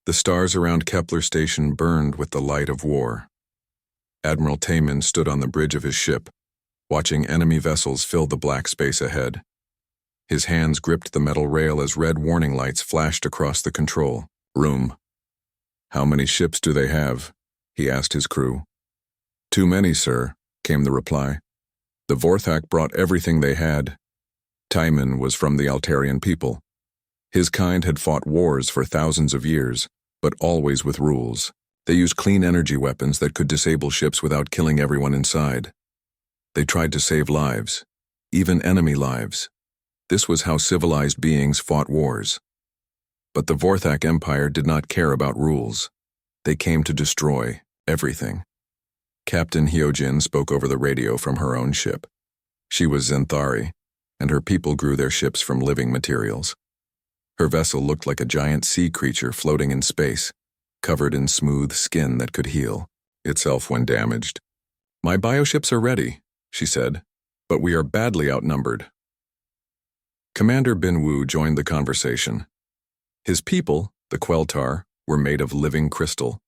The stars around Kepler Station burned with the light of war. Admiral Taman stood on the bridge of his ship, watching enemy vessels fill the black space ahead. His hands gripped the metal rail as red warning lights flashed across the control room. "How many ships do they have?" he asked his crew. "Too many, sir," came the reply. "The Vorthak brought everything they had." Taman was from the Altarian people. His kind had fought wars for thousands of years, but always with rules. They used clean energy weapons that could disable ships without killing everyone inside. They tried to save lives, even enemy lives. This was how civilized beings fought wars. But the Vorthak Empire did not care about rules. They came to destroy everything. Captain Hyojin spoke over the radio from her own ship. She was Zenthari, and her people grew their ships from living materials. Her vessel looked like a giant sea creature floating in space, covered in smooth skin that could heal itself when damaged. "My bioships are ready," she said, "but we are badly outnumbered." Commander Binwu joined the conversation. His people, the Queltar, were made of living crystal.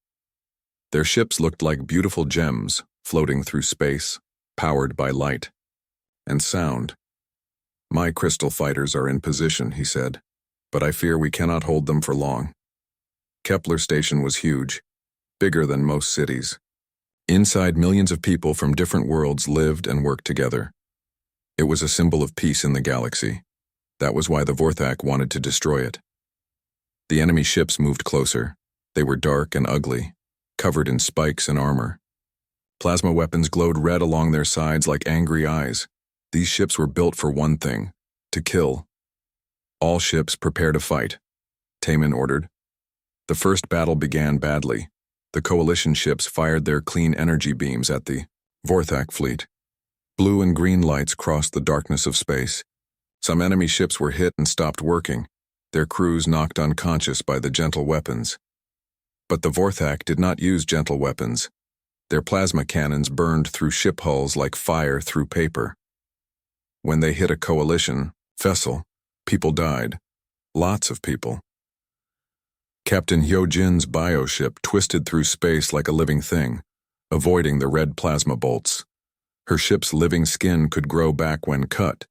Their ships looked like beautiful gems floating through space, powered by light and sound. "My crystal fighters are in position," he said, "but I fear we cannot hold them for long." Kepler Station was huge, bigger than most cities. Inside, millions of people from different worlds lived and worked together. It was a symbol of peace in the galaxy. That was why the Vorthak wanted to destroy it. The enemy ships moved closer. They were dark and ugly, covered in spikes and armor. Plasma weapons glowed red along their sides like angry eyes. These ships were built for one thing: to kill. "All ships prepare to fight," Taman ordered. The first battle began badly. The coalition ships fired their clean energy beams at the Vorthak fleet. Blue and green lights crossed the darkness of space. Some enemy ships were hit and stopped working, their crews knocked unconscious by the gentle weapons. But the Vorthak did not use gentle weapons. Their plasma cannons burned through ship hulls like fire through paper. When they hit a coalition vessel, people died. Lots of people. Captain Hyojin's bioship twisted through space like a living thing, avoiding the red plasma bolts. Her ship's living skin could grow back when cut,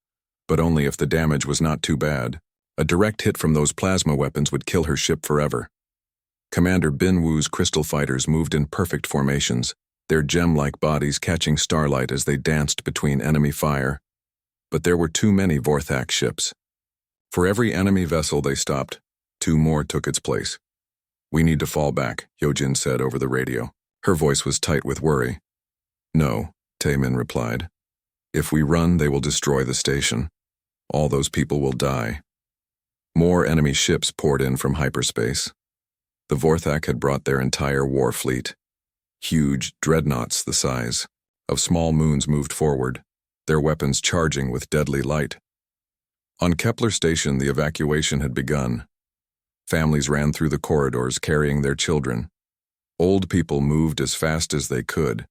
but only if the damage was not too bad. A direct hit from those plasma weapons would kill her ship forever. Commander Binwu's crystal fighters moved in perfect formations, their gem-like bodies catching starlight as they danced between enemy fire. But there were too many Vorthak ships. For every enemy vessel they stopped, 2 more took its place. "We need to fall back," Hyojin said over the radio. Her voice was tight with worry. "No," Taman replied. "If we run, they will destroy the station. All those people will die." More enemy ships poured in from hyperspace. The Vorthak had brought their entire war fleet. Huge dreadnoughts the size of small moons moved forward, their weapons charging with deadly light. On Kepler Station, the evacuation had begun. Families ran through the corridors carrying their children. Old people moved as fast as they could.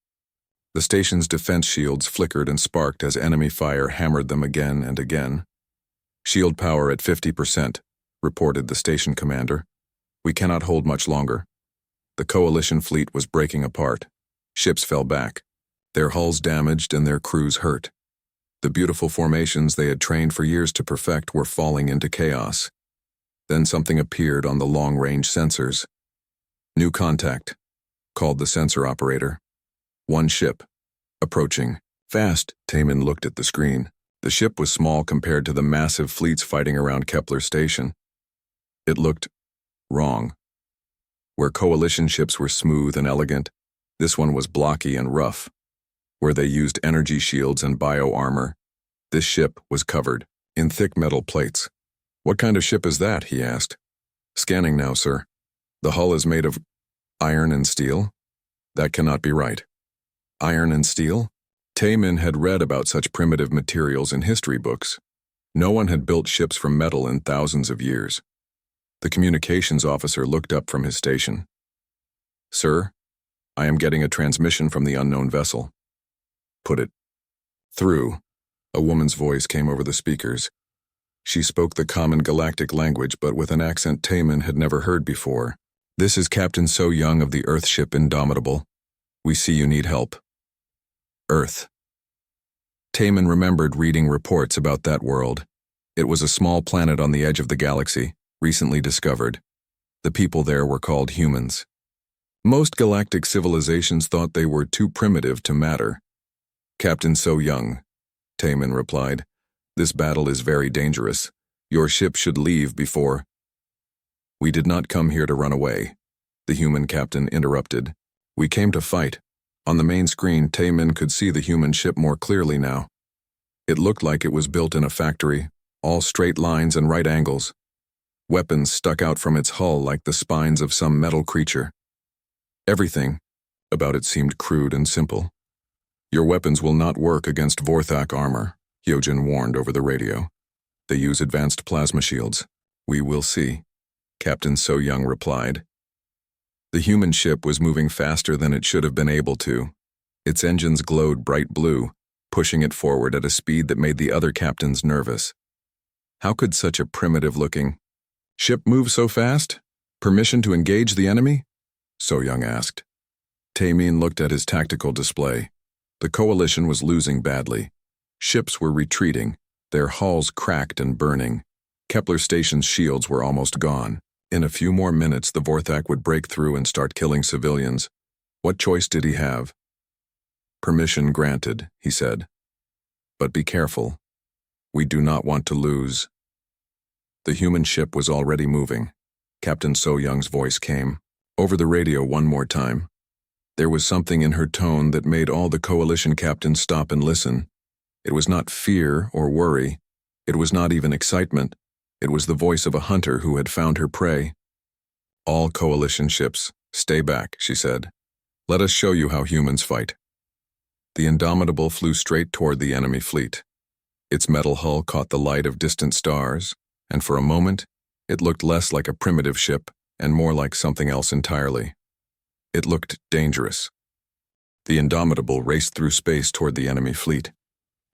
The station's defense shields flickered and sparked as enemy fire hammered them again and again. "Shield power at 50%, reported the station commander. "We cannot hold much longer." The coalition fleet was breaking apart. Ships fell back, their hulls damaged and their crews hurt. The beautiful formations they had trained for years to perfect were falling into chaos. Then something appeared on the long-range sensors. "New contact," called the sensor operator. "One ship. Approaching. Fast." Taman looked at the screen. The ship was small compared to the massive fleets fighting around Kepler Station. It looked wrong. Where coalition ships were smooth and elegant, this one was blocky and rough. Where they used energy shields and bio-armor, this ship was covered in thick metal plates. "What kind of ship is that?" he asked. "Scanning now, sir. The hull is made of iron and steel." "That cannot be right." "Iron and steel?" Taman had read about such primitive materials in history books. No one had built ships from metal in thousands of years. The communications officer looked up from his station. "Sir, I am getting a transmission from the unknown vessel." "Put it through." A woman's voice came over the speakers. She spoke the common galactic language, but with an accent Taman had never heard before. This is Captain So Young of the Earthship Indomitable. We see you need help. Earth. Taman remembered reading reports about that world. It was a small planet on the edge of the galaxy, recently discovered. The people there were called humans. Most galactic civilizations thought they were too primitive to matter. Captain So Young, Taman replied. This battle is very dangerous. Your ship should leave before. We did not come here to run away, the human captain interrupted. We came to fight. On the main screen, Taman could see the human ship more clearly now. It looked like it was built in a factory, all straight lines and right angles. Weapons stuck out from its hull like the spines of some metal creature. Everything about it seemed crude and simple. Your weapons will not work against Vorthak armor, Hyojin warned over the radio. They use advanced plasma shields. We will see, Captain So Young replied. The human ship was moving faster than it should have been able to. Its engines glowed bright blue, pushing it forward at a speed that made the other captains nervous. How could such a primitive-looking ship move so fast? Permission to engage the enemy? So Young asked. Tamin looked at his tactical display. The coalition was losing badly. Ships were retreating, their hulls cracked and burning. Kepler Station's shields were almost gone. In a few more minutes, the Vorthak would break through and start killing civilians. What choice did he have? Permission granted, he said. But be careful. We do not want to lose. The human ship was already moving. Captain So Young's voice came over the radio one more time. There was something in her tone that made all the coalition captains stop and listen. It was not fear or worry. It was not even excitement. It was the voice of a hunter who had found her prey. All coalition ships, stay back, she said. Let us show you how humans fight. The Indomitable flew straight toward the enemy fleet. Its metal hull caught the light of distant stars, and for a moment, it looked less like a primitive ship and more like something else entirely. It looked dangerous. The Indomitable raced through space toward the enemy fleet.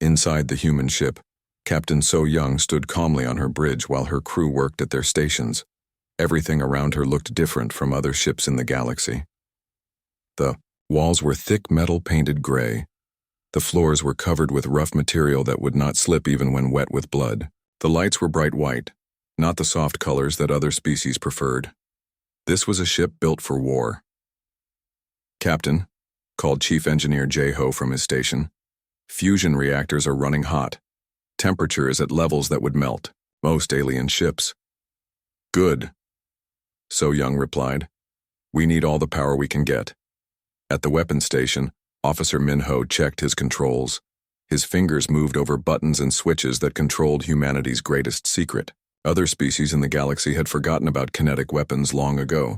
Inside the human ship, Captain So Young stood calmly on her bridge while her crew worked at their stations. Everything around her looked different from other ships in the galaxy. The walls were thick metal painted gray. The floors were covered with rough material that would not slip even when wet with blood. The lights were bright white, not the soft colors that other species preferred. This was a ship built for war. Captain, called Chief Engineer J-Ho from his station, fusion reactors are running hot. Temperature is at levels that would melt most alien ships. Good, So Young replied. We need all the power we can get. At the weapons station, Officer Minho checked his controls. His fingers moved over buttons and switches that controlled humanity's greatest secret. Other species in the galaxy had forgotten about kinetic weapons long ago.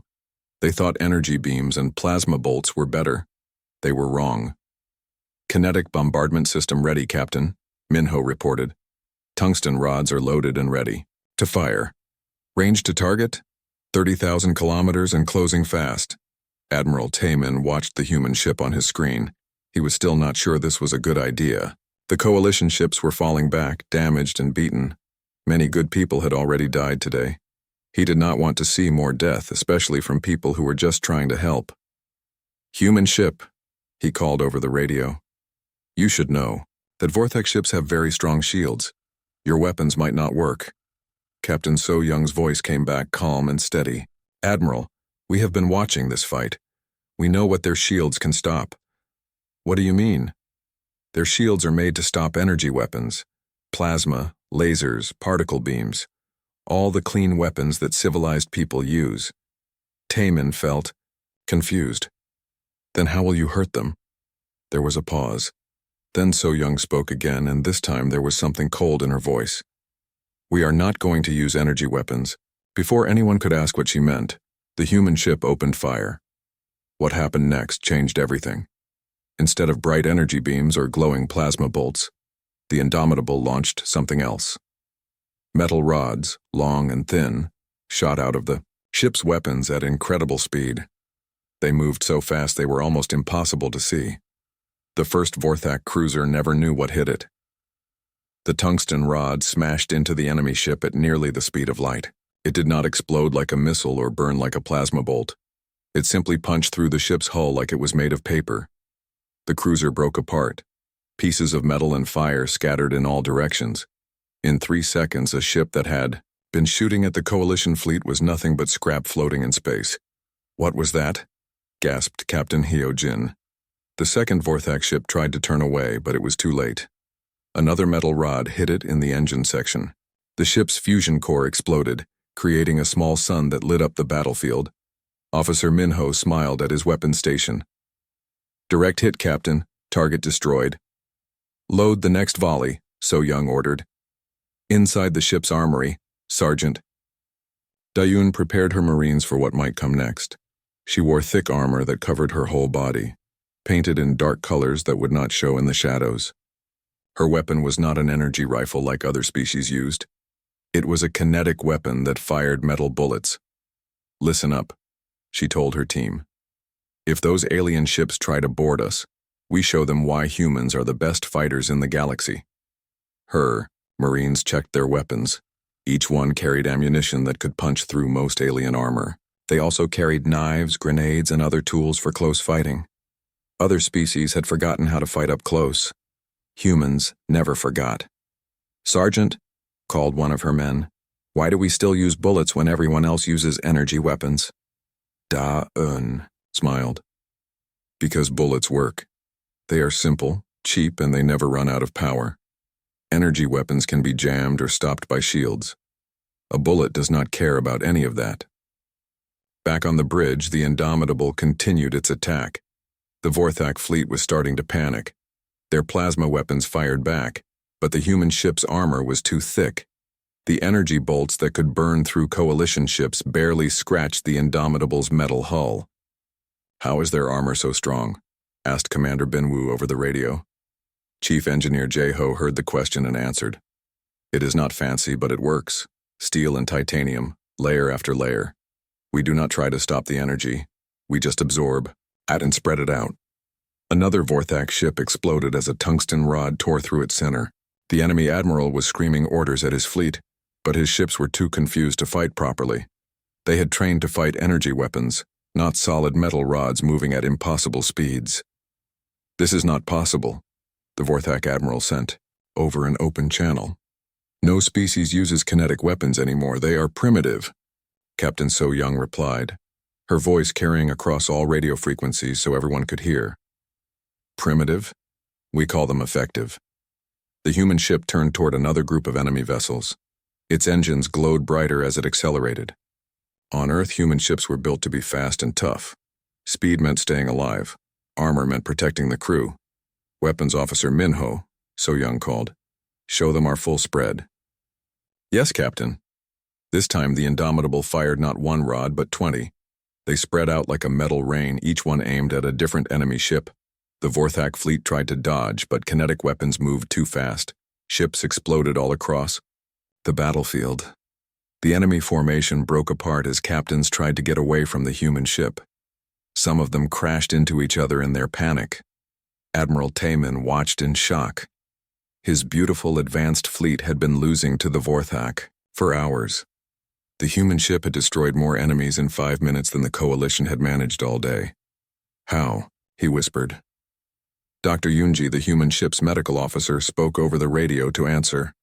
They thought energy beams and plasma bolts were better. They were wrong. Kinetic bombardment system ready, Captain, Minho reported. Tungsten rods are loaded and ready. To fire. Range to target? 30,000 kilometers and closing fast. Admiral Taman watched the human ship on his screen. He was still not sure this was a good idea. The coalition ships were falling back, damaged and beaten. Many good people had already died today. He did not want to see more death, especially from people who were just trying to help. Human ship, he called over the radio. You should know that Vorthak ships have very strong shields. Your weapons might not work. Captain So Young's voice came back calm and steady. Admiral, we have been watching this fight. We know what their shields can stop. What do you mean? Their shields are made to stop energy weapons. Plasma, lasers, particle beams. All the clean weapons that civilized people use. Taman felt confused. Then how will you hurt them? There was a pause. Then So Young spoke again, and this time there was something cold in her voice. We are not going to use energy weapons. Before anyone could ask what she meant, the human ship opened fire. What happened next changed everything. Instead of bright energy beams or glowing plasma bolts, the Indomitable launched something else. Metal rods, long and thin, shot out of the ship's weapons at incredible speed. They moved so fast they were almost impossible to see. The first Vorthak cruiser never knew what hit it. The tungsten rod smashed into the enemy ship at nearly the speed of light. It did not explode like a missile or burn like a plasma bolt. It simply punched through the ship's hull like it was made of paper. The cruiser broke apart. Pieces of metal and fire scattered in all directions. In 3 seconds, a ship that had been shooting at the Coalition fleet was nothing but scrap floating in space. "What was that?" gasped Captain Hyo-jin. The second Vorthak ship tried to turn away, but it was too late. Another metal rod hit it in the engine section. The ship's fusion core exploded, creating a small sun that lit up the battlefield. Officer Minho smiled at his weapon station. "Direct hit, Captain. Target destroyed." "Load the next volley," So Young ordered. Inside the ship's armory, Sergeant Dayun prepared her Marines for what might come next. She wore thick armor that covered her whole body, painted in dark colors that would not show in the shadows. Her weapon was not an energy rifle like other species used. It was a kinetic weapon that fired metal bullets. "Listen up," she told her team. "If those alien ships try to board us, we show them why humans are the best fighters in the galaxy." Her Marines checked their weapons. Each one carried ammunition that could punch through most alien armor. They also carried knives, grenades, and other tools for close fighting. Other species had forgotten how to fight up close. Humans never forgot. "Sergeant," called one of her men, "why do we still use bullets when everyone else uses energy weapons?" Da-un smiled. "Because bullets work. They are simple, cheap, and they never run out of power. Energy weapons can be jammed or stopped by shields. A bullet does not care about any of that." Back on the bridge, the Indomitable continued its attack. The Vorthak fleet was starting to panic. Their plasma weapons fired back, but the human ship's armor was too thick. The energy bolts that could burn through Coalition ships barely scratched the Indomitable's metal hull. "How is their armor so strong?" asked Commander Binwoo over the radio. Chief Engineer Jae-ho heard the question and answered. "It is not fancy, but it works. Steel and titanium, layer after layer. We do not try to stop the energy. We just absorb, add and spread it out." Another Vorthak ship exploded as a tungsten rod tore through its center. The enemy admiral was screaming orders at his fleet, but his ships were too confused to fight properly. They had trained to fight energy weapons, not solid metal rods moving at impossible speeds. "This is not possible," the Vorthak admiral sent, over an open channel. "No species uses kinetic weapons anymore. They are primitive," Captain So Young replied, her voice carrying across all radio frequencies so everyone could hear. "Primitive? We call them effective." The human ship turned toward another group of enemy vessels. Its engines glowed brighter as it accelerated. On Earth, human ships were built to be fast and tough. Speed meant staying alive. Armor meant protecting the crew. "Weapons Officer Minho," So Young called. "Show them our full spread." "Yes, Captain." This time the Indomitable fired not one rod but 20. They spread out like a metal rain, each one aimed at a different enemy ship. The Vorthak fleet tried to dodge, but kinetic weapons moved too fast. Ships exploded all across the battlefield. The enemy formation broke apart as captains tried to get away from the human ship. Some of them crashed into each other in their panic. Admiral Taemin watched in shock. His beautiful advanced fleet had been losing to the Vorthak for hours. The human ship had destroyed more enemies in 5 minutes than the Coalition had managed all day. "How?" he whispered. Dr. Yunji, the human ship's medical officer, spoke over the radio to answer.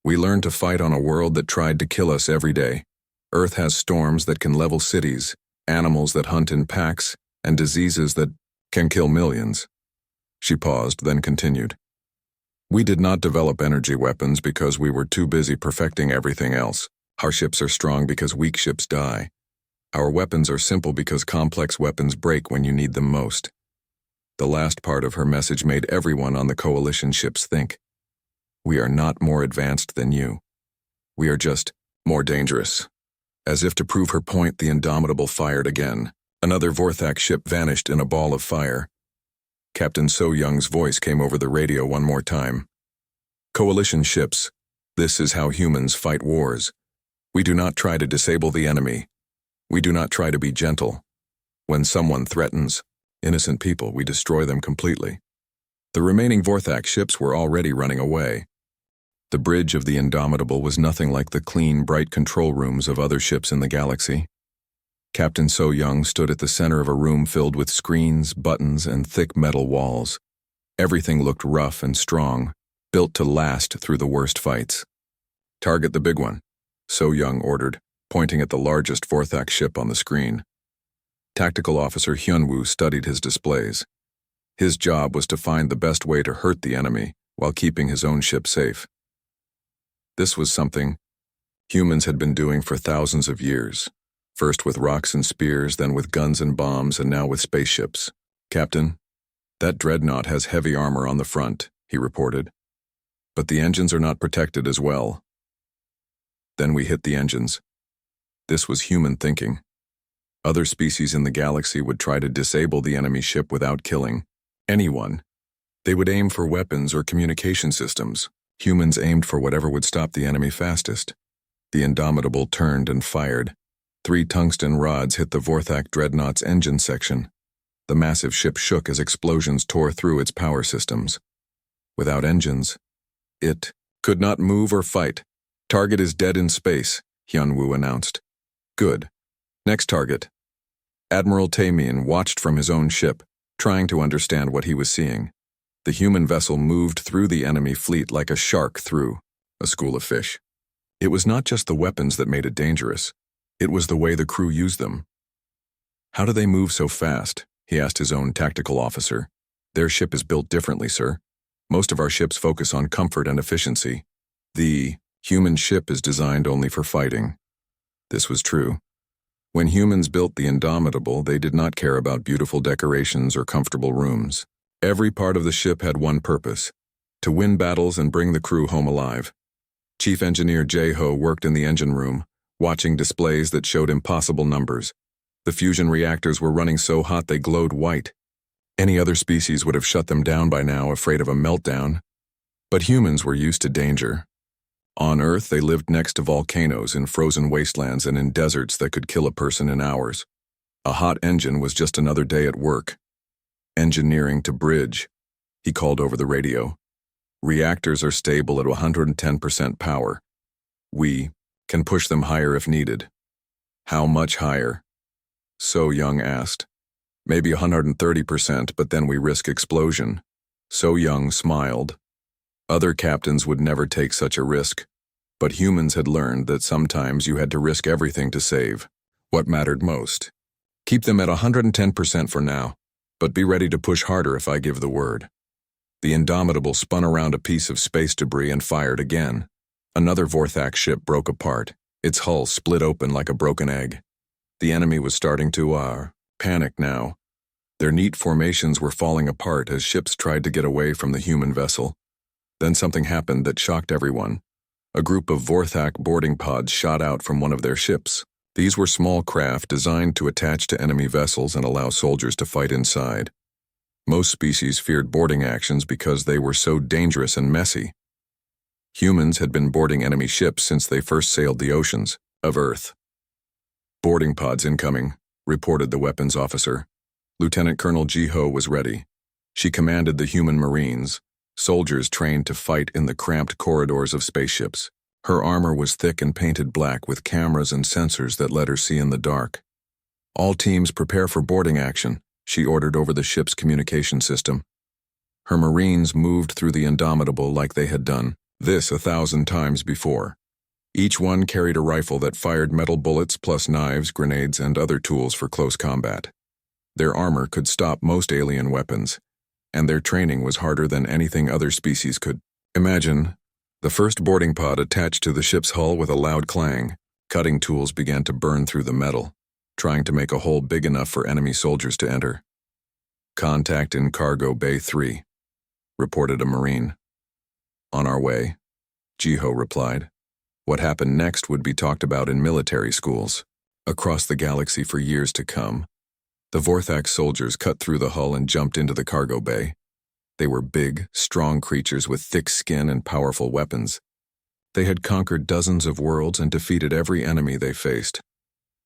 "We learned to fight on a world that tried to kill us every day. Earth has storms that can level cities, animals that hunt in packs, and diseases that can kill millions." She paused, then continued. "We did not develop energy weapons because we were too busy perfecting everything else. Our ships are strong because weak ships die. Our weapons are simple because complex weapons break when you need them most." The last part of her message made everyone on the Coalition ships think. "We are not more advanced than you. We are just more dangerous." As if to prove her point, the Indomitable fired again. Another Vorthak ship vanished in a ball of fire. Captain So Young's voice came over the radio one more time. "Coalition ships, this is how humans fight wars. We do not try to disable the enemy. We do not try to be gentle. When someone threatens innocent people, we destroy them completely." The remaining Vorthak ships were already running away. The bridge of the Indomitable was nothing like the clean, bright control rooms of other ships in the galaxy. Captain So Young stood at the center of a room filled with screens, buttons, and thick metal walls. Everything looked rough and strong, built to last through the worst fights. "Target the big one," So Young ordered, pointing at the largest Vorthak ship on the screen. Tactical Officer Hyunwoo studied his displays. His job was to find the best way to hurt the enemy while keeping his own ship safe. This was something humans had been doing for thousands of years, first with rocks and spears, then with guns and bombs, and now with spaceships. "Captain, that dreadnought has heavy armor on the front," he reported. "But the engines are not protected as well." Then we hit the engines. This was human thinking. Other species in the galaxy would try to disable the enemy ship without killing anyone. They would aim for weapons or communication systems. Humans aimed for whatever would stop the enemy fastest. The Indomitable turned and fired. 3 tungsten rods hit the Vorthak dreadnought's engine section. The massive ship shook as explosions tore through its power systems. Without engines, it could not move or fight. "Target is dead in space," Hyunwoo announced. "Good. Next target." Admiral Taemin watched from his own ship, trying to understand what he was seeing. The human vessel moved through the enemy fleet like a shark through a school of fish. It was not just the weapons that made it dangerous. It was the way the crew used them. "How do they move so fast?" he asked his own tactical officer. "Their ship is built differently, sir. Most of our ships focus on comfort and efficiency. The human ship is designed only for fighting." This was true. When humans built the Indomitable, they did not care about beautiful decorations or comfortable rooms. Every part of the ship had one purpose: to win battles and bring the crew home alive. Chief Engineer Jae-ho worked in the engine room, watching displays that showed impossible numbers. The fusion reactors were running so hot they glowed white. Any other species would have shut them down by now, afraid of a meltdown. But humans were used to danger. On Earth, they lived next to volcanoes, in frozen wastelands, and in deserts that could kill a person in hours. A hot engine was just another day at work. "Engineering to bridge," he called over the radio. "Reactors are stable at 110% power. We can push them higher if needed." "How much higher?" So Young asked. "Maybe 130%, but then we risk explosion." So Young smiled. Other captains would never take such a risk, but humans had learned that sometimes you had to risk everything to save what mattered most. "Keep them at 110% for now, but be ready to push harder if I give the word." The Indomitable spun around a piece of space debris and fired again. Another Vorthak ship broke apart. Its hull split open like a broken egg. The enemy was starting to panic now. Their neat formations were falling apart as ships tried to get away from the human vessel. Then something happened that shocked everyone. A group of Vorthak boarding pods shot out from one of their ships. These were small craft designed to attach to enemy vessels and allow soldiers to fight inside. Most species feared boarding actions because they were so dangerous and messy. Humans had been boarding enemy ships since they first sailed the oceans of Earth. "Boarding pods incoming," reported the weapons officer. Lieutenant Colonel Ji-ho was ready. She commanded the human Marines, soldiers trained to fight in the cramped corridors of spaceships. Her armor was thick and painted black with cameras and sensors that let her see in the dark. "All teams prepare for boarding action," she ordered over the ship's communication system. Her Marines moved through the Indomitable like they had done this 1,000 times before. Each one carried a rifle that fired metal bullets plus knives, grenades, and other tools for close combat. Their armor could stop most alien weapons, and their training was harder than anything other species could imagine. The first boarding pod attached to the ship's hull with a loud clang. Cutting tools began to burn through the metal, trying to make a hole big enough for enemy soldiers to enter. "Contact in Cargo Bay 3, reported a Marine. "On our way," Ji-ho replied. What happened next would be talked about in military schools across the galaxy for years to come. The Vorthak soldiers cut through the hull and jumped into the cargo bay. They were big, strong creatures with thick skin and powerful weapons. They had conquered dozens of worlds and defeated every enemy they faced.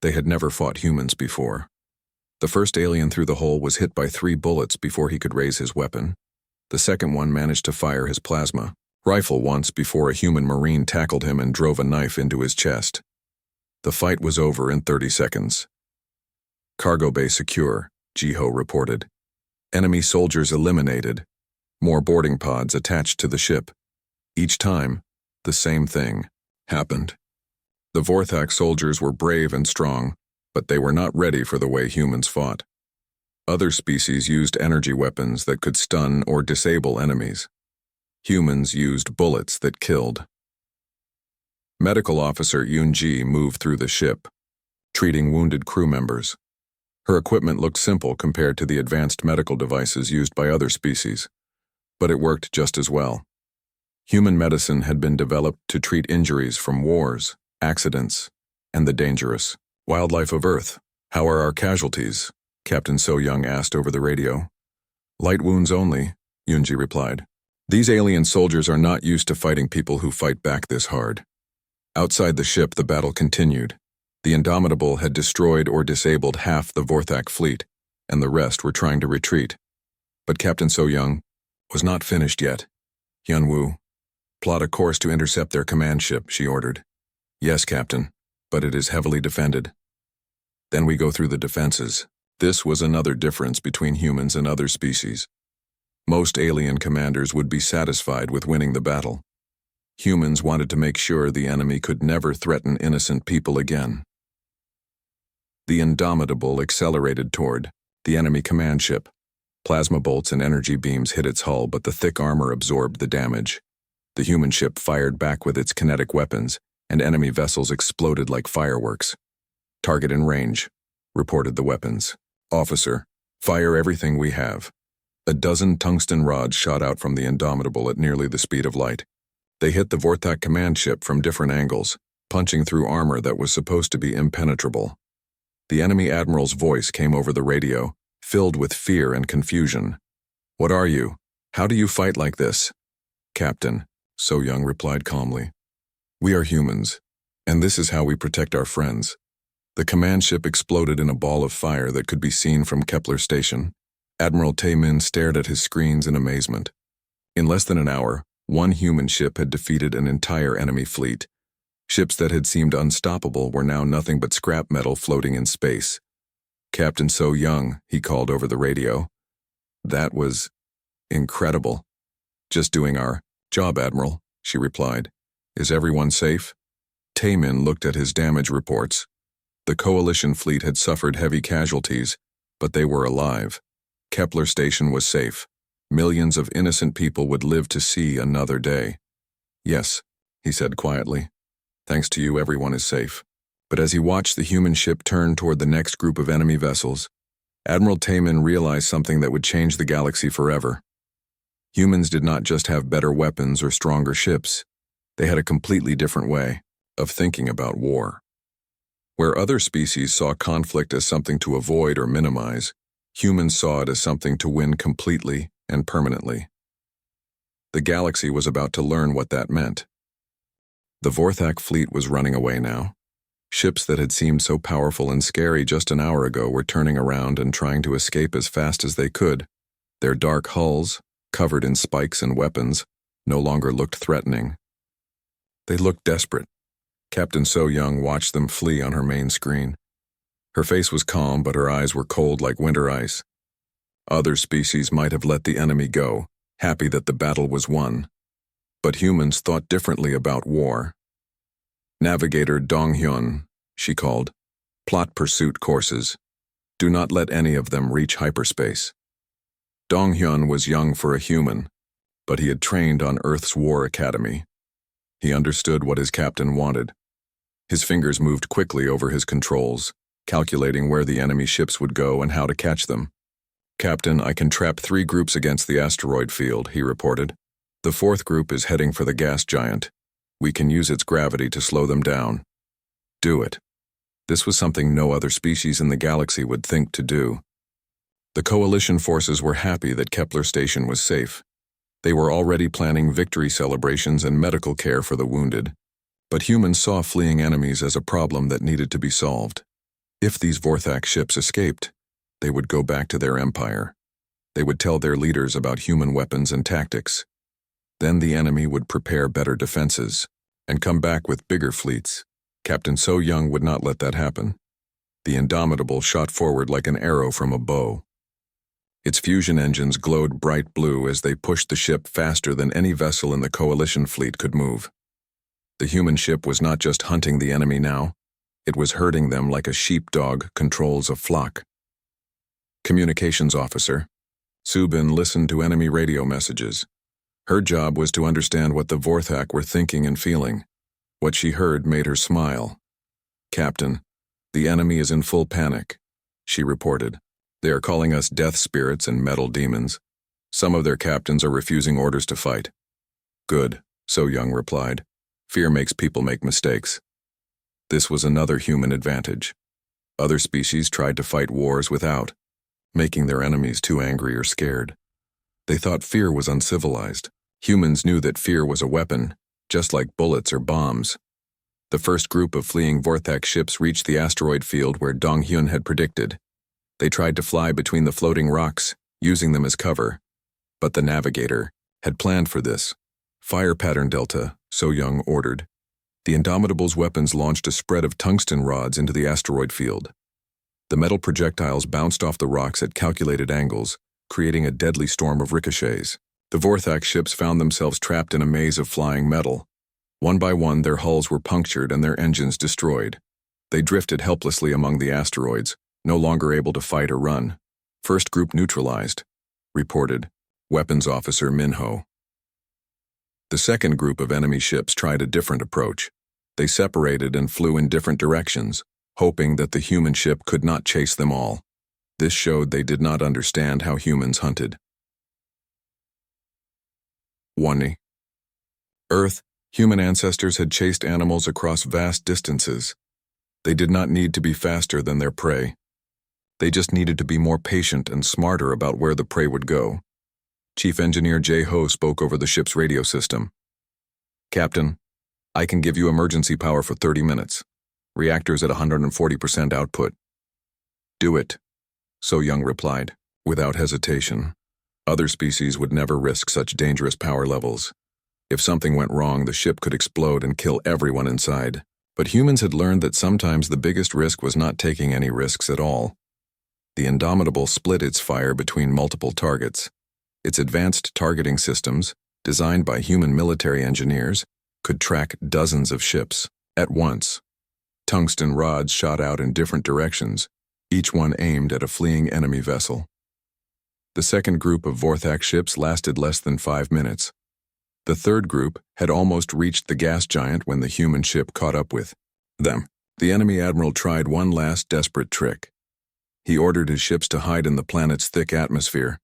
They had never fought humans before. The first alien through the hole was hit by 3 bullets before he could raise his weapon. The second one managed to fire his plasma, rifle once before a human marine tackled him and drove a knife into his chest. The fight was over in 30 seconds. Cargo bay secure, Jiho reported. Enemy soldiers eliminated. More boarding pods attached to the ship. Each time, the same thing happened. The Vorthak soldiers were brave and strong, but they were not ready for the way humans fought. Other species used energy weapons that could stun or disable enemies. Humans used bullets that killed. Medical Officer Yunji moved through the ship, treating wounded crew members. Her equipment looked simple compared to the advanced medical devices used by other species, but it worked just as well. Human medicine had been developed to treat injuries from wars, accidents, and the dangerous. Wildlife of Earth, how are our casualties? Captain So-young asked over the radio. Light wounds only, Yunji replied. These alien soldiers are not used to fighting people who fight back this hard. Outside the ship, the battle continued. The Indomitable had destroyed or disabled half the Vorthak fleet, and the rest were trying to retreat. But Captain So-young was not finished yet. Hyun-woo, plot a course to intercept their command ship, she ordered. Yes, Captain, but it is heavily defended. Then we go through the defenses. This was another difference between humans and other species. Most alien commanders would be satisfied with winning the battle. Humans wanted to make sure the enemy could never threaten innocent people again. The Indomitable accelerated toward the enemy command ship. Plasma bolts and energy beams hit its hull, but the thick armor absorbed the damage. The human ship fired back with its kinetic weapons, and enemy vessels exploded like fireworks. Target in range, reported the weapons. Officer, fire everything we have. A dozen tungsten rods shot out from the Indomitable at nearly the speed of light. They hit the Vorthak command ship from different angles, punching through armor that was supposed to be impenetrable. The enemy admiral's voice came over the radio, filled with fear and confusion. What are you? How do you fight like this? Captain, So-young replied calmly. We are humans, and this is how we protect our friends. The command ship exploded in a ball of fire that could be seen from Kepler Station. Admiral Tae-min stared at his screens in amazement. In less than an hour, one human ship had defeated an entire enemy fleet. Ships that had seemed unstoppable were now nothing but scrap metal floating in space. Captain So-young, he called over the radio. That was incredible. Just doing our job, Admiral, she replied. Is everyone safe? Tae-min looked at his damage reports. The coalition fleet had suffered heavy casualties, but they were alive. Kepler Station was safe. Millions of innocent people would live to see another day. Yes, he said quietly. Thanks to you, everyone is safe. But as he watched the human ship turn toward the next group of enemy vessels, Admiral Tae-min realized something that would change the galaxy forever. Humans did not just have better weapons or stronger ships. They had a completely different way of thinking about war. Where other species saw conflict as something to avoid or minimize, humans saw it as something to win completely and permanently. The galaxy was about to learn what that meant. The Vorthak fleet was running away now. Ships that had seemed so powerful and scary just an hour ago were turning around and trying to escape as fast as they could. Their dark hulls, covered in spikes and weapons, no longer looked threatening. They looked desperate. Captain So-young watched them flee on her main screen. Her face was calm, but her eyes were cold like winter ice. Other species might have let the enemy go, happy that the battle was won. But humans thought differently about war. Navigator Dong-hyun, she called, plot pursuit courses. Do not let any of them reach hyperspace. Dong-hyun was young for a human, but he had trained on Earth's War Academy. He understood what his captain wanted. His fingers moved quickly over his controls, calculating where the enemy ships would go and how to catch them. Captain, I can trap 3 groups against the asteroid field, he reported. The 4th group is heading for the gas giant. We can use its gravity to slow them down. Do it. This was something no other species in the galaxy would think to do. The coalition forces were happy that Kepler Station was safe. They were already planning victory celebrations and medical care for the wounded. But humans saw fleeing enemies as a problem that needed to be solved. If these Vorthak ships escaped, they would go back to their empire. They would tell their leaders about human weapons and tactics. Then the enemy would prepare better defenses and come back with bigger fleets. Captain So Young would not let that happen. The Indomitable shot forward like an arrow from a bow. Its fusion engines glowed bright blue as they pushed the ship faster than any vessel in the coalition fleet could move. The human ship was not just hunting the enemy now, it was herding them like a sheepdog controls a flock. Communications officer. Subin listened to enemy radio messages. Her job was to understand what the Vorthak were thinking and feeling. What she heard made her smile. "Captain, the enemy is in full panic," she reported. "They are calling us death spirits and metal demons. Some of their captains are refusing orders to fight." "Good," So Young replied. "Fear makes people make mistakes." This was another human advantage. Other species tried to fight wars without, making their enemies too angry or scared. They thought fear was uncivilized. Humans knew that fear was a weapon, just like bullets or bombs. The first group of fleeing Vorthak ships reached the asteroid field where Dong Hyun had predicted. They tried to fly between the floating rocks, using them as cover. But the navigator had planned for this. "Fire pattern Delta," So Young ordered. The Indomitable's weapons launched a spread of tungsten rods into the asteroid field. The metal projectiles bounced off the rocks at calculated angles, creating a deadly storm of ricochets. The Vorthak ships found themselves trapped in a maze of flying metal. One by one, their hulls were punctured and their engines destroyed. They drifted helplessly among the asteroids, no longer able to fight or run. "First group neutralized," reported Weapons Officer Minho. The second group of enemy ships tried a different approach. They separated and flew in different directions, hoping that the human ship could not chase them all. This showed they did not understand how humans hunted. 1. Earth, human ancestors had chased animals across vast distances. They did not need to be faster than their prey. They just needed to be more patient and smarter about where the prey would go. Chief Engineer Jae Ho spoke over the ship's radio system. "Captain, I can give you emergency power for 30 minutes. Reactors at 140% output." "Do it," So Young replied, without hesitation. Other species would never risk such dangerous power levels. If something went wrong, the ship could explode and kill everyone inside. But humans had learned that sometimes the biggest risk was not taking any risks at all. The Indomitable split its fire between multiple targets. Its advanced targeting systems, designed by human military engineers, could track dozens of ships at once. Tungsten rods shot out in different directions, each one aimed at a fleeing enemy vessel. The second group of Vorthak ships lasted less than 5 minutes. The third group had almost reached the gas giant when the human ship caught up with them. The enemy admiral tried one last desperate trick. He ordered his ships to hide in the planet's thick atmosphere,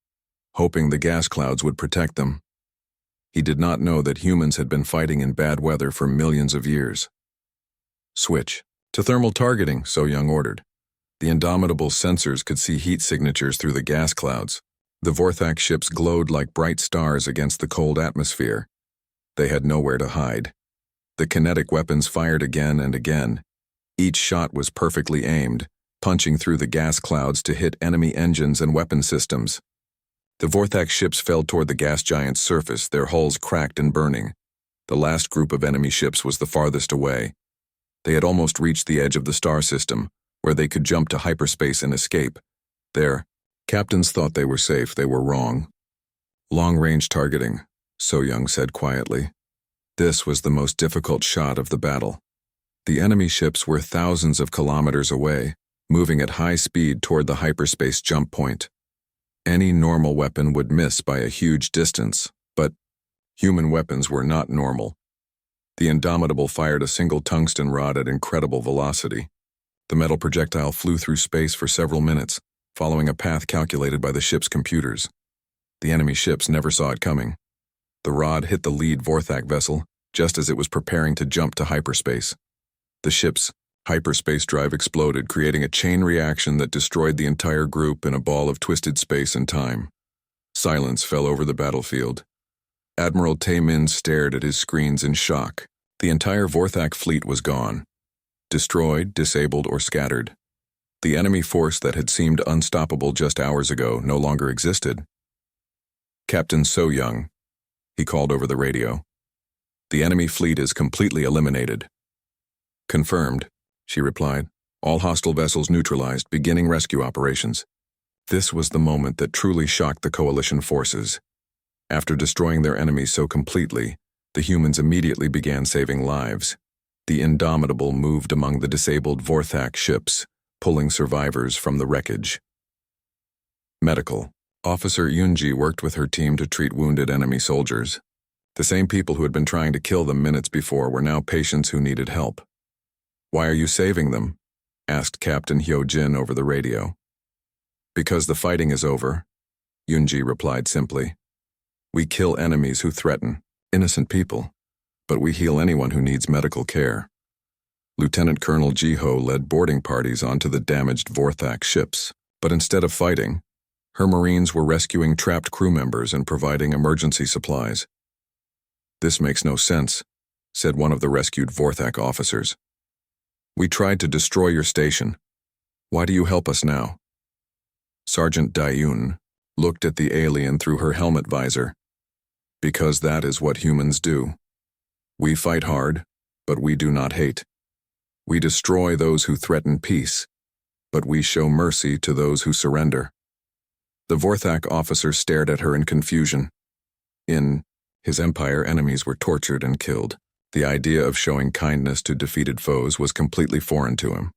hoping the gas clouds would protect them. He did not know that humans had been fighting in bad weather for millions of years. "Switch to thermal targeting," So Young ordered. The Indomitable's sensors could see heat signatures through the gas clouds. The Vorthak ships glowed like bright stars against the cold atmosphere. They had nowhere to hide. The kinetic weapons fired again and again. Each shot was perfectly aimed, punching through the gas clouds to hit enemy engines and weapon systems. The Vorthak ships fell toward the gas giant's surface, their hulls cracked and burning. The last group of enemy ships was the farthest away. They had almost reached the edge of the star system, where they could jump to hyperspace and escape. Their captains thought they were safe. They were wrong. "Long-range targeting," So Young said quietly. This was the most difficult shot of the battle. The enemy ships were thousands of kilometers away, moving at high speed toward the hyperspace jump point. Any normal weapon would miss by a huge distance, but human weapons were not normal. The Indomitable fired a single tungsten rod at incredible velocity. The metal projectile flew through space for several minutes, following a path calculated by the ship's computers. The enemy ships never saw it coming. The rod hit the lead Vorthak vessel just as it was preparing to jump to hyperspace. The ship's hyperspace drive exploded, creating a chain reaction that destroyed the entire group in a ball of twisted space and time. Silence fell over the battlefield. Admiral Tae-min stared at his screens in shock. The entire Vorthak fleet was gone. Destroyed, disabled, or scattered. The enemy force that had seemed unstoppable just hours ago no longer existed. Captain So Young. he called over the radio. The enemy fleet is completely eliminated. Confirmed, she replied. All hostile vessels neutralized, beginning rescue operations. This was the moment that truly shocked the coalition forces. After destroying their enemies so completely, the humans immediately began saving lives. The Indomitable moved among the disabled Vorthak ships, pulling survivors from the wreckage. Medical. Officer Yunji worked with her team to treat wounded enemy soldiers. The same people who had been trying to kill them minutes before were now patients who needed help. "Why are you saving them?" asked Captain Hyojin over the radio. "Because the fighting is over," Yunji replied simply. "We kill enemies who threaten innocent people, but we heal anyone who needs medical care." Lieutenant Colonel Jiho led boarding parties onto the damaged Vorthak ships, but instead of fighting, her Marines were rescuing trapped crew members and providing emergency supplies. "This makes no sense," said one of the rescued Vorthak officers. "We tried to destroy your station. Why do you help us now?" Sergeant Dayun looked at the alien through her helmet visor. "Because that is what humans do. We fight hard, but we do not hate. We destroy those who threaten peace, but we show mercy to those who surrender." The Vorthak officer stared at her in confusion. In his empire, enemies were tortured and killed. The idea of showing kindness to defeated foes was completely foreign to him.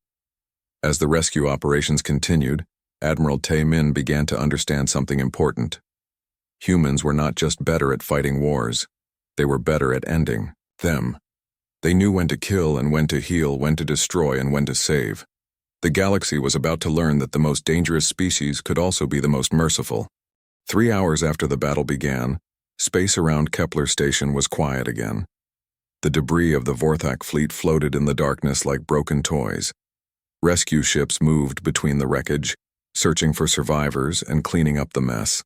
As the rescue operations continued, Admiral Tae-min began to understand something important. Humans were not just better at fighting wars, they were better at ending them. They knew when to kill and when to heal, when to destroy and when to save. The galaxy was about to learn that the most dangerous species could also be the most merciful. 3 hours after the battle began, space around Kepler Station was quiet again. The debris of the Vorthak fleet floated in the darkness like broken toys. Rescue ships moved between the wreckage, searching for survivors and cleaning up the mess.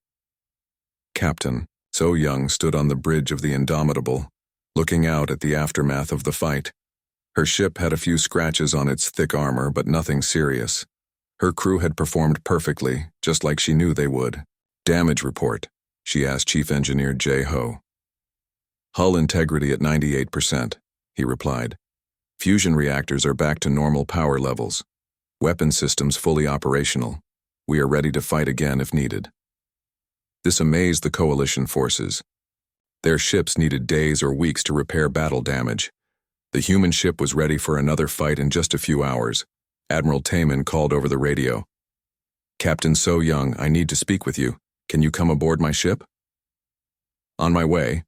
Captain So Young stood on the bridge of the Indomitable, looking out at the aftermath of the fight. Her ship had a few scratches on its thick armor, but nothing serious. Her crew had performed perfectly, just like she knew they would. "Damage report," she asked Chief Engineer Jae Ho. "Hull integrity at 98%, he replied. "Fusion reactors are back to normal power levels. Weapon systems fully operational. We are ready to fight again if needed." This amazed the coalition forces. Their ships needed days or weeks to repair battle damage. The human ship was ready for another fight in just a few hours. Admiral Taemin called over the radio. "Captain So Young, I need to speak with you. Can you come aboard my ship?" "On my way,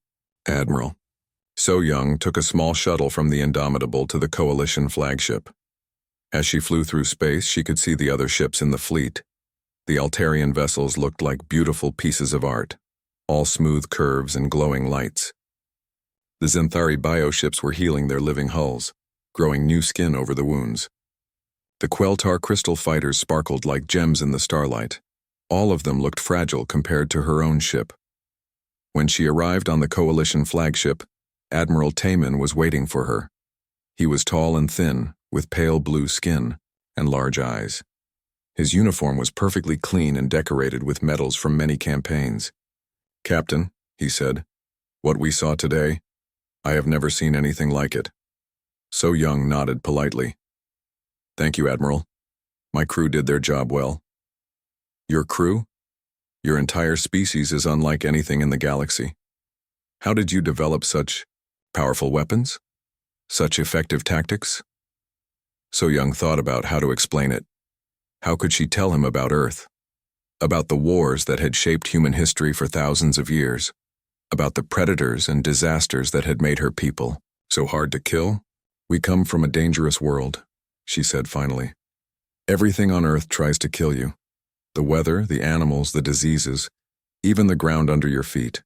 Admiral." So Young took a small shuttle from the Indomitable to the coalition flagship. As she flew through space, she could see the other ships in the fleet. The Altarian vessels looked like beautiful pieces of art, all smooth curves and glowing lights. The Zenthari bioships were healing their living hulls, growing new skin over the wounds. The Queltar crystal fighters sparkled like gems in the starlight. All of them looked fragile compared to her own ship. When she arrived on the coalition flagship, Admiral Taemin was waiting for her. He was tall and thin, with pale blue skin and large eyes. His uniform was perfectly clean and decorated with medals from many campaigns. "Captain," he said, "what we saw today, I have never seen anything like it." So Young nodded politely. "Thank you, Admiral. My crew did their job well." "Your crew? Your entire species is unlike anything in the galaxy. How did you develop such powerful weapons? Such effective tactics?" So Young thought about how to explain it. How could she tell him about Earth? About the wars that had shaped human history for thousands of years? About the predators and disasters that had made her people so hard to kill? "We come from a dangerous world," she said finally. "Everything on Earth tries to kill you. The weather, the animals, the diseases, even the ground under your feet.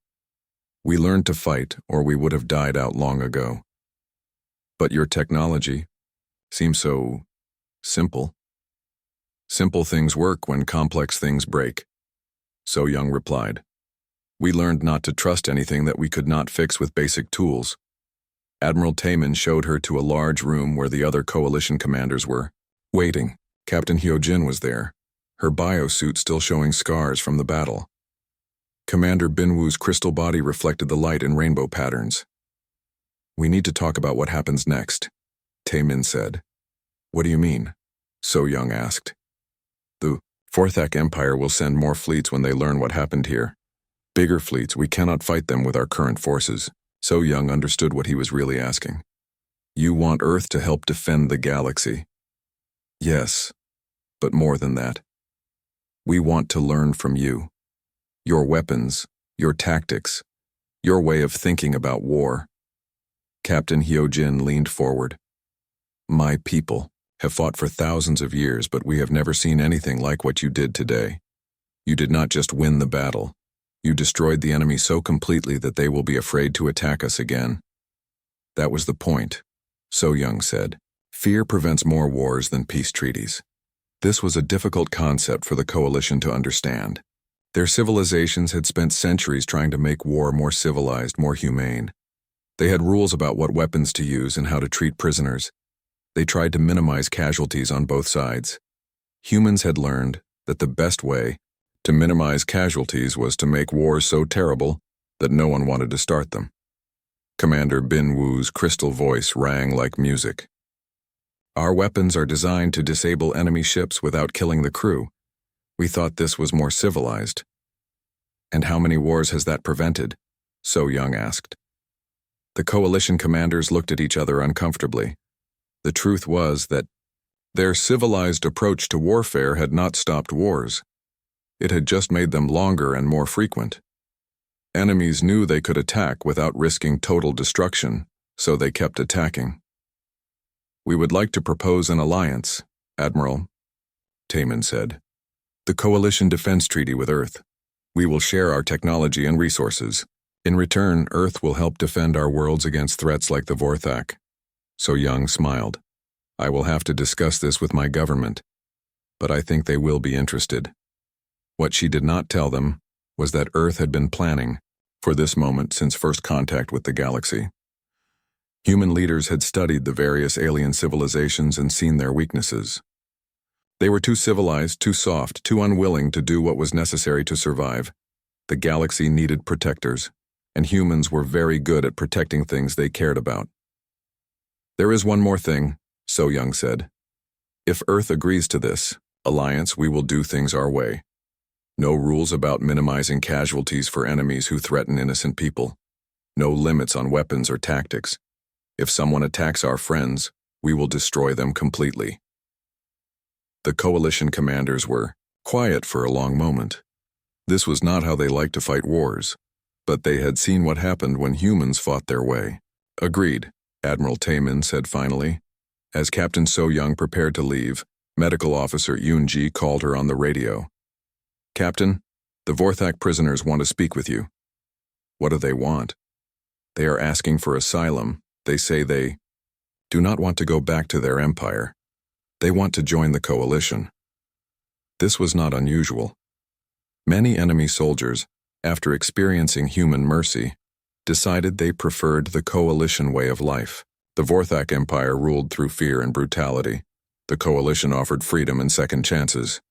We learned to fight, or we would have died out long ago. But your technology seems so simple." "Simple things work when complex things break," So Young replied. "We learned not to trust anything that we could not fix with basic tools." Admiral Taemin showed her to a large room where the other coalition commanders were waiting. Captain Hyojin was there, her biosuit still showing scars from the battle. Commander Binwoo's crystal body reflected the light in rainbow patterns. "We need to talk about what happens next," Taemin said. "What do you mean?" So Young asked. "The Vorthak Empire will send more fleets when they learn what happened here. Bigger fleets, we cannot fight them with our current forces." So Young understood what he was really asking. "You want Earth to help defend the galaxy?" "Yes, but more than that. We want to learn from you. Your weapons, your tactics, your way of thinking about war." Captain Hyojin leaned forward. "My people have fought for thousands of years, but we have never seen anything like what you did today. You did not just win the battle. You destroyed the enemy so completely that they will be afraid to attack us again." "That was the point," So Young said. "Fear prevents more wars than peace treaties." This was a difficult concept for the Coalition to understand. Their civilizations had spent centuries trying to make war more civilized, more humane. They had rules about what weapons to use and how to treat prisoners. They tried to minimize casualties on both sides. Humans had learned that the best way to minimize casualties was to make wars so terrible that no one wanted to start them. Commander Binwoo's crystal voice rang like music. "Our weapons are designed to disable enemy ships without killing the crew. We thought this was more civilized." "And how many wars has that prevented?" So Young asked. The Coalition commanders looked at each other uncomfortably. The truth was that their civilized approach to warfare had not stopped wars. It had just made them longer and more frequent. Enemies knew they could attack without risking total destruction, so they kept attacking. "We would like to propose an alliance, Admiral," Taemin said. "The Coalition Defense Treaty with Earth. We will share our technology and resources. In return, Earth will help defend our worlds against threats like the Vorthak." So Young smiled. "I will have to discuss this with my government, but I think they will be interested." What she did not tell them was that Earth had been planning for this moment since first contact with the galaxy. Human leaders had studied the various alien civilizations and seen their weaknesses. They were too civilized, too soft, too unwilling to do what was necessary to survive. The galaxy needed protectors, and humans were very good at protecting things they cared about. "There is one more thing," So Young said. "If Earth agrees to this alliance, we will do things our way. No rules about minimizing casualties for enemies who threaten innocent people. No limits on weapons or tactics. If someone attacks our friends, we will destroy them completely." The Coalition commanders were quiet for a long moment. This was not how they liked to fight wars, but they had seen what happened when humans fought their way. "Agreed," Admiral Taemin said finally. As Captain So Young prepared to leave, Medical Officer Yoon-ji called her on the radio. "Captain, the Vorthak prisoners want to speak with you." "What do they want?" "They are asking for asylum. They say they do not want to go back to their empire. They want to join the Coalition." This was not unusual. Many enemy soldiers, after experiencing human mercy, decided they preferred the Coalition way of life. The Vorthak Empire ruled through fear and brutality. The Coalition offered freedom and second chances.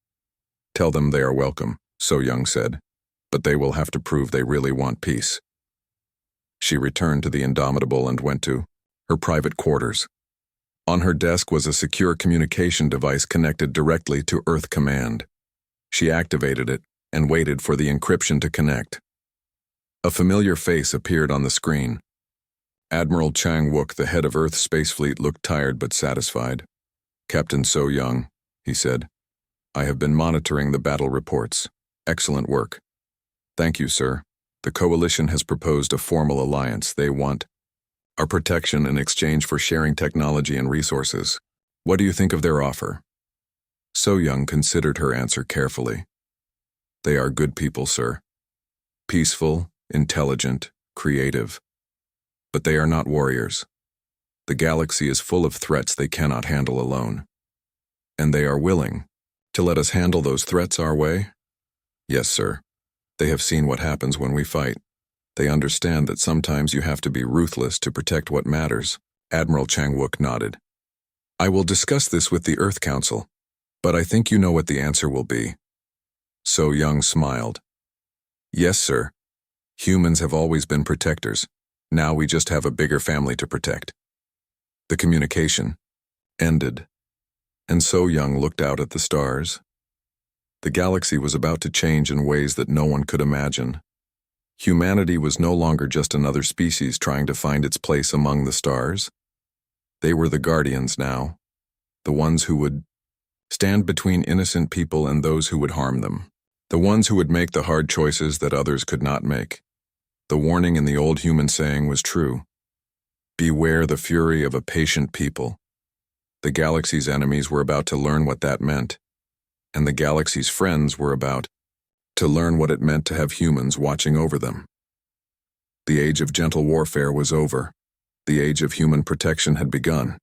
"Tell them they are welcome," So Young said, "but they will have to prove they really want peace." She returned to the Indomitable and went to her private quarters. On her desk was a secure communication device connected directly to Earth Command. She activated it and waited for the encryption to connect. A familiar face appeared on the screen. Admiral Chang-wook, the head of Earth's space fleet, looked tired but satisfied. "Captain So Young," he said, "I have been monitoring the battle reports. Excellent work." "Thank you, sir. The Coalition has proposed a formal alliance. They want our protection in exchange for sharing technology and resources. What do you think of their offer?" So Young considered her answer carefully. "They are good people, sir. Peaceful, intelligent, creative. But they are not warriors. The galaxy is full of threats they cannot handle alone. And they are willing to let us handle those threats our way?" "Yes, sir. They have seen what happens when we fight. They understand that sometimes you have to be ruthless to protect what matters." Admiral Chang-wook nodded. "I will discuss this with the Earth Council, but I think you know what the answer will be." So Young smiled. Yes, sir. Humans have always been protectors. Now we just have a bigger family to protect. The communication ended, and So Young looked out at the stars. The galaxy was about to change in ways that no one could imagine. Humanity was no longer just another species trying to find its place among the stars. They were the guardians now, the ones who would stand between innocent people and those who would harm them, the ones who would make the hard choices that others could not make. The warning in the old human saying was true. Beware the fury of a patient people. The galaxy's enemies were about to learn what that meant, and the galaxy's friends were about to learn what it meant to have humans watching over them. The age of gentle warfare was over. The age of human protection had begun.